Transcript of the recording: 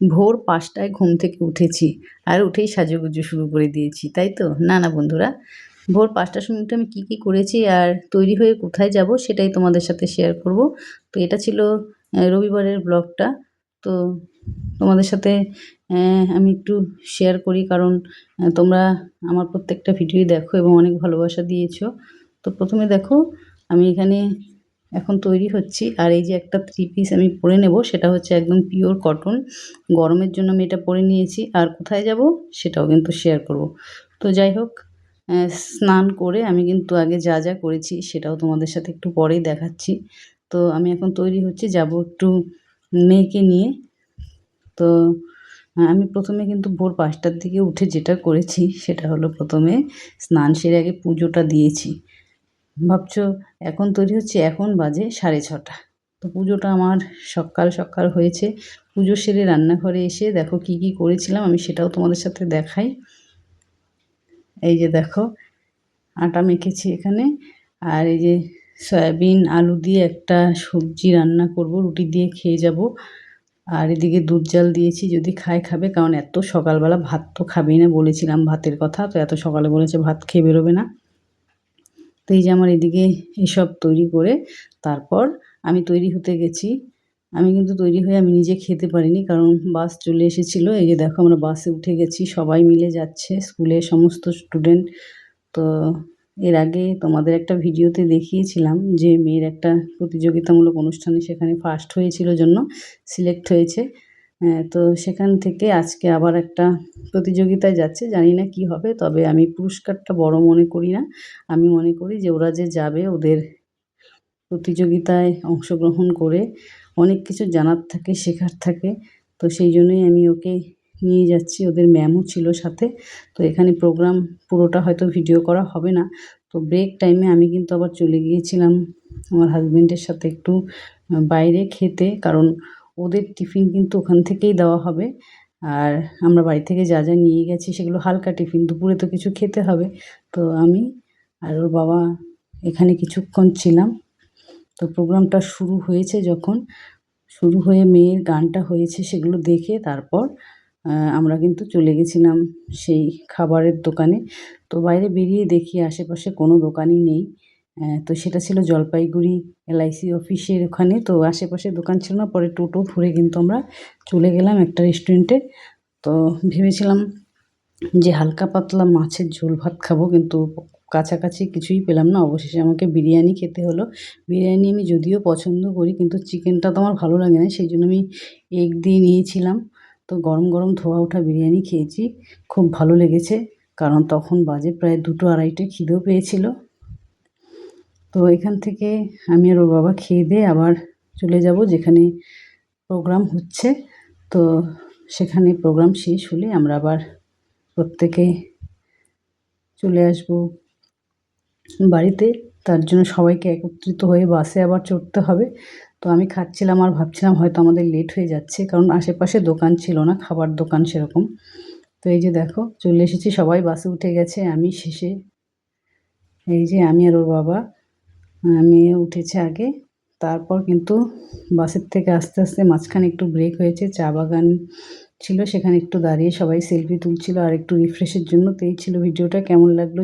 ভোর ৫টায় ঘুম থেকে উঠেছি আর উঠেই সাজুগুজু শুরু করে দিয়েছি, তাই তো? না না বন্ধুরা, ভোর ৫টার সময় উঠে আমি কী করেছি আর তৈরি হয়ে কোথায় যাব সেটাই তোমাদের সাথে শেয়ার করব। তো এটা ছিল রবিবারের ব্লগটা। তো তোমাদের সাথে আমি একটু শেয়ার করি, কারণ তোমরা আমার প্রত্যেকটা ভিডিওই দেখো এবং অনেক ভালোবাসা দিয়েছো। তো প্রথমে দেখো, আমি এখানে এখন তৈরি হচ্ছি, আর এই যে একটা 3 পিস আমি পরে নেব, সেটা হচ্ছে একদম পিওর কটন। গরমের জন্য আমি এটা পরে নিয়েছি, আর কোথায় যাব সেটাও কিন্তু শেয়ার করব। তো যাই হোক, স্নান করে আমি কিন্তু আগে যা যা করেছি সেটাও তোমাদের সাথে একটু পরেই দেখাচ্ছি। তো আমি এখন তৈরি হচ্ছি, যাব একটু মেয়েকে নিয়ে। তো আমি প্রথমে কিন্তু ভোর ৫টার দিকে উঠে যেটা করেছি সেটা হলো, প্রথমে স্নান সেরে আগে পুজোটা দিয়েছি। ভাবছো এখন তৈরি হচ্ছে, এখন বাজে 6:30। তো পুজোটা আমার সকাল সকাল হয়েছে। পুজো সেরে রান্নাঘরে এসে দেখো কি করেছিলাম আমি সেটাও তোমাদের সাথে দেখাই। এই যে দেখো, আটা মেখেছি এখানে, আর এই যে সয়াবিন আলু দিয়ে একটা সবজি রান্না করব, রুটি দিয়ে খেয়ে যাব। আর এদিকে দুধ জাল দিয়েছি, যদি খায় খাবে, কারণ এত সকালবেলা ভাত তো খাবেই না, বলেছিলাম ভাতের কথা, তো এত সকালে বলেছে ভাত খেয়ে বেরোবে না। তো এই যে আমার এদিকে এসব তৈরি করে তারপর আমি তৈরি হতে গেছি। আমি কিন্তু তৈরি হয়ে আমি নিজে খেতে পারিনি, কারণ বাস চলে এসেছিলো। এই যে দেখো, আমরা বাসে উঠে গেছি, সবাই মিলে যাচ্ছে, স্কুলের সমস্ত স্টুডেন্ট। তো এর আগে তোমাদের একটা ভিডিওতে দেখিয়েছিলাম যে মেয়ের একটা প্রতিযোগিতামূলক অনুষ্ঠানে সেখানে ফার্স্ট হয়েছিল জন্য সিলেক্ট হয়েছে। তো সেখান থেকে আজকে আবার একটা প্রতিযোগিতায় যাচ্ছে, জানি না কি হবে, তবে আমি পুরস্কারটা বড় মনে করি না। আমি মনে করি যে ওরা যে যাবে, ওদের প্রতিযোগিতায় অংশগ্রহণ করে অনেক কিছু জানার থাকে, শেখার থাকে। তো সেই জন্যই আমি ওকে নিয়ে যাচ্ছি, ওদের ম্যামও ছিল সাথে। তো এখানে প্রোগ্রাম পুরোটা হয়তো ভিডিও করা হবে না। তো ব্রেক টাইমে আমি কিন্তু আবার চলে গিয়েছিলাম আমার হাজবেন্ডের সাথে একটু বাইরে খেতে, কারণ ওদের টিফিন কিন্তু ওখান থেকেই দেওয়া হবে। আর আমরা বাড়ি থেকে যা যা নিয়ে গেছি সেগুলো হালকা টিফিন, দুপুরে তো কিছু খেতে হবে। তো আমি আর ওর বাবা এখানে কিছুক্ষণ ছিলাম। তো প্রোগ্রামটা শুরু হয়েছে, যখন শুরু হয়ে মেয়ের গানটা হয়েছে সেগুলো দেখে তারপর আমরা কিন্তু চলে গেছিলাম সেই খাবারের দোকানে। তো বাইরে বেরিয়ে দেখি আশেপাশে কোনো দোকানই নেই। তো সেটা ছিল জলপাইগুড়ি LIC অফিসের ওখানে। তো আশেপাশে দোকান ছিল না, পরে টোটো ধরে কিন্তু আমরা চলে গেলাম একটা রেস্টুরেন্টে। তো ভেবেছিলাম যে হালকা পাতলা মাছের ঝোল ভাত খাবো, কিন্তু কাছাকাছি কিছুই পেলাম না। অবশেষে আমাকে বিরিয়ানি খেতে হলো। বিরিয়ানি আমি যদিও পছন্দ করি, কিন্তু চিকেনটা তো আমার ভালো লাগে না, সেই জন্য আমি এগ দিয়ে নিয়েছিলাম। তো গরম গরম ধোয়া ওঠা বিরিয়ানি খেয়েছি, খুব ভালো লেগেছে, কারণ তখন বাজে প্রায় 2টো-2:30, খিদেও পেয়েছিল। তো এখান থেকে আমি আর ওর বাবা খেয়ে দিয়ে আবার চলে যাব যেখানে প্রোগ্রাম হচ্ছে। তো সেখানে প্রোগ্রাম শেষ হলে আমরা আবার প্রত্যেকে চলে আসবো বাড়িতে। তার জন্য সবাইকে একত্রিত হয়ে বাসে আবার চড়তে হবে। তো আমি খাচ্ছিলাম আর ভাবছিলাম হয়তো আমাদের লেট হয়ে যাচ্ছে, কারণ আশেপাশে দোকান ছিল না, খাবার দোকান সেরকম। তো এই যে দেখো, চলে এসেছি, সবাই বাসে উঠে গেছে, আমি শেষে। এই যে আমি আর ওর বাবা, মেয়ে উঠেছে আগে। তারপর কিন্তু বাসের থেকে আস্তে আস্তে মাঝখানে একটু ব্রেক হয়েছে, চা বাগান ছিল, সেখানে একটু দাঁড়িয়ে সবাই সেলফি তুলছিল আর একটু রিফ্রেশের জন্য। তো এই ছিল ভিডিওটা, কেমন লাগলো